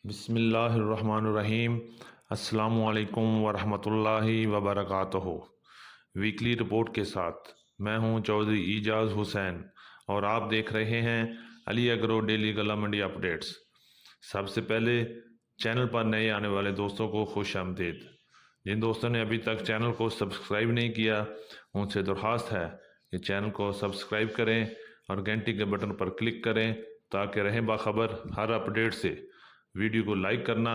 بسم اللہ الرحمن الرحیم۔ السلام علیکم ورحمۃ وبرکاتہ۔ ویکلی رپورٹ کے ساتھ میں ہوں چودھری اعجاز حسین اور آپ دیکھ رہے ہیں علی ایگرو ڈیلی غلہ منڈی اپڈیٹس۔ سب سے پہلے چینل پر نئے آنے والے دوستوں کو خوش آمدید۔ جن دوستوں نے ابھی تک چینل کو سبسکرائب نہیں کیا ان سے درخواست ہے کہ چینل کو سبسکرائب کریں اور گھنٹی کے بٹن پر کلک کریں تاکہ رہیں باخبر ہر اپڈیٹ سے۔ ویڈیو کو لائک کرنا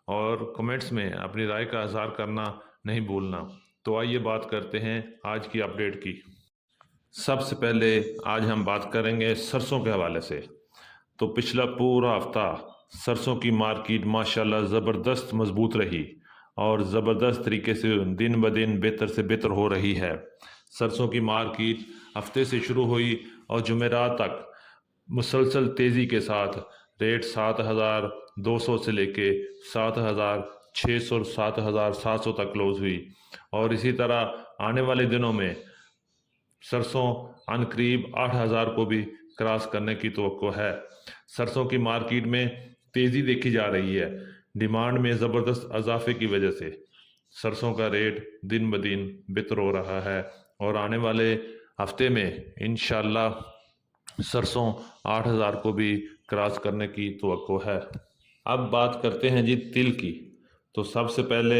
اور کمنٹس میں اپنی رائے کا اظہار کرنا نہیں بھولنا۔ تو آئیے بات کرتے ہیں آج کی اپڈیٹ کی۔ سب سے پہلے آج ہم بات کریں گے سرسوں کے حوالے سے۔ تو پچھلا پورا ہفتہ سرسوں کی مارکیٹ ماشاءاللہ زبردست مضبوط رہی اور زبردست طریقے سے دن بدن بہتر سے بہتر ہو رہی ہے۔ سرسوں کی مارکیٹ ہفتے سے شروع ہوئی اور جمعرات تک مسلسل تیزی کے ساتھ ریٹ 7,200 سے لے کے 7,600 7,700 تک کلوز ہوئی اور اسی طرح آنے والے دنوں میں سرسوں عن قریب 8,000 کو بھی کراس کرنے کی توقع ہے۔ سرسوں کی مارکیٹ میں تیزی دیکھی جا رہی ہے۔ ڈیمانڈ میں زبردست اضافے کی وجہ سے سرسوں کا ریٹ دن بدن بہتر ہو رہا ہے اور آنے والے ہفتے میں انشاءاللہ سرسوں 8,000 کو بھی کراس کرنے کی توقع ہے۔ اب بات کرتے ہیں جی تل کی۔ تو سب سے پہلے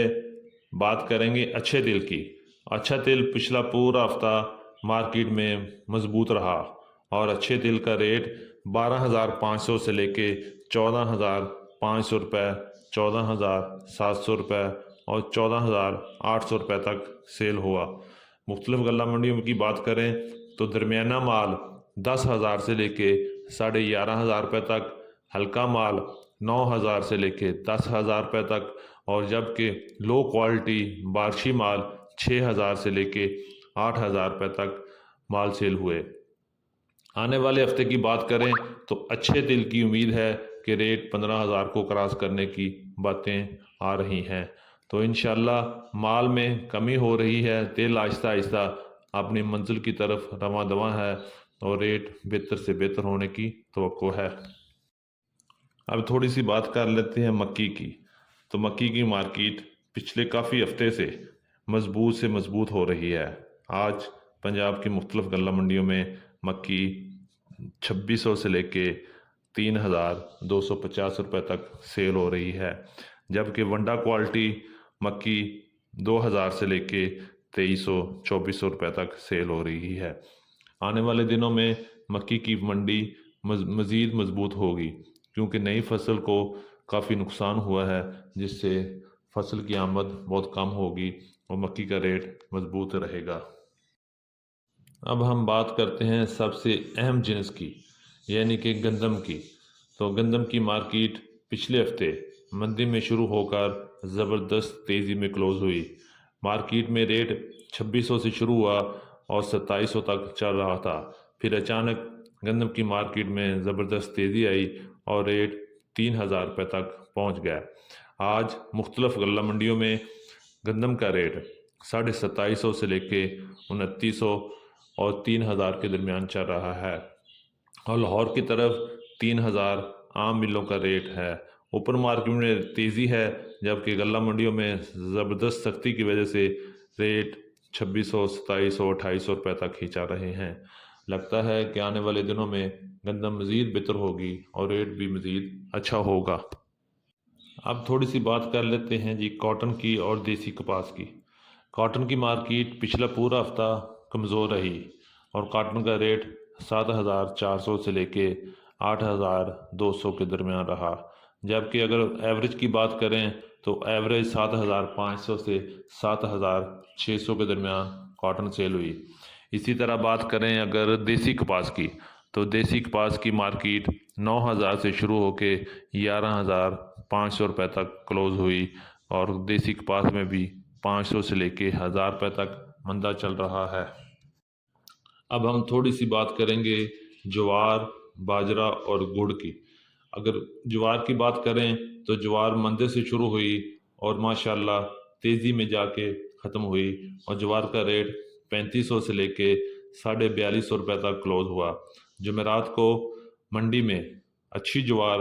بات کریں گے اچھے تل کی۔ اچھا تل پچھلا پورا ہفتہ مارکیٹ میں مضبوط رہا اور اچھے تل کا ریٹ 12,500 سے لے کے 14,500 روپے، 14,700 روپے اور 14,800 روپے تک سیل ہوا۔ مختلف غلہ منڈیوں کی بات کریں تو درمیانہ مال 10,000 سے لے کے 11,500 روپے تک، ہلکا مال 9,000 سے لے کے 10,000 روپے تک اور جبکہ لو کوالٹی بارشی مال 6,000 سے لے کے 8,000 روپے تک مال سیل ہوئے۔ آنے والے ہفتے کی بات کریں تو اچھے تل کی امید ہے کہ ریٹ 15,000 کو کراس کرنے کی باتیں آ رہی ہیں۔ تو انشاءاللہ مال میں کمی ہو رہی ہے، تیل آہستہ آہستہ اپنی منزل کی طرف رواں دواں ہے اور ریٹ بہتر سے بہتر ہونے کی توقع ہے۔ اب تھوڑی سی بات کر لیتے ہیں مکی کی۔ تو مکی کی مارکیٹ پچھلے کافی ہفتے سے مضبوط ہو رہی ہے۔ آج پنجاب کی مختلف غلہ منڈیوں میں مکی 2,600 سے لے کے 3,250 روپے تک سیل ہو رہی ہے، جبکہ ونڈا کوالٹی مکی 2,000 سے لے کے 2,300-2,400 روپے تک سیل ہو رہی ہے۔ آنے والے دنوں میں مکی کی منڈی مزید مضبوط ہوگی کیونکہ نئی فصل کو کافی نقصان ہوا ہے، جس سے فصل کی آمد بہت کم ہوگی اور مکی کا ریٹ مضبوط رہے گا۔ اب ہم بات کرتے ہیں سب سے اہم جنس کی، یعنی کہ گندم کی۔ تو گندم کی مارکیٹ پچھلے ہفتے مندی میں شروع ہو کر زبردست تیزی میں کلوز ہوئی۔ مارکیٹ میں ریٹ 2,600 سے شروع ہوا اور 2,700 تک چل رہا تھا، پھر اچانک گندم کی مارکیٹ میں زبردست تیزی آئی اور ریٹ 3,000 روپے تک پہنچ گیا۔ آج مختلف غلہ منڈیوں میں گندم کا ریٹ 2,750 سے لے کے 2,900 اور 3,000 کے درمیان چل رہا ہے اور لاہور کی طرف 3,000 عام ملوں کا ریٹ ہے۔ اوپر مارکیٹ میں تیزی ہے جبکہ غلہ منڈیوں میں زبردست سختی کی وجہ سے ریٹ 2,600 2,700 2,800 روپے تک ہی چل رہے ہیں۔ لگتا ہے کہ آنے والے دنوں میں گندم مزید بہتر ہوگی اور ریٹ بھی مزید اچھا ہوگا۔ اب تھوڑی سی بات کر لیتے ہیں جی کاٹن کی اور دیسی کپاس کی۔ کاٹن کی مارکیٹ پچھلا پورا ہفتہ کمزور رہی اور کاٹن کا ریٹ 7,400 سے لے کے 8,200 کے درمیان رہا، جبکہ اگر ایوریج کی بات کریں تو ایوریج 7,500 سے 7,600 کے درمیان کاٹن سیل ہوئی۔ اسی طرح بات کریں اگر دیسی کپاس کی تو دیسی کپاس کی مارکیٹ 9,000 سے شروع ہو کے 11,500 روپے تک کلوز ہوئی اور دیسی کپاس میں بھی 500 سے لے کے 1,000 روپے تک مندہ چل رہا ہے۔ اب ہم تھوڑی سی بات کریں گے جوار، باجرہ اور گڑ کی۔ اگر جوار کی بات کریں تو جوار مندے سے شروع ہوئی اور ماشاءاللہ تیزی میں جا کے ختم ہوئی اور جوار کا ریٹ 3,500 سے لے کے 4,250 روپے تک کلوز ہوا۔ جمعرات کو منڈی میں اچھی جوار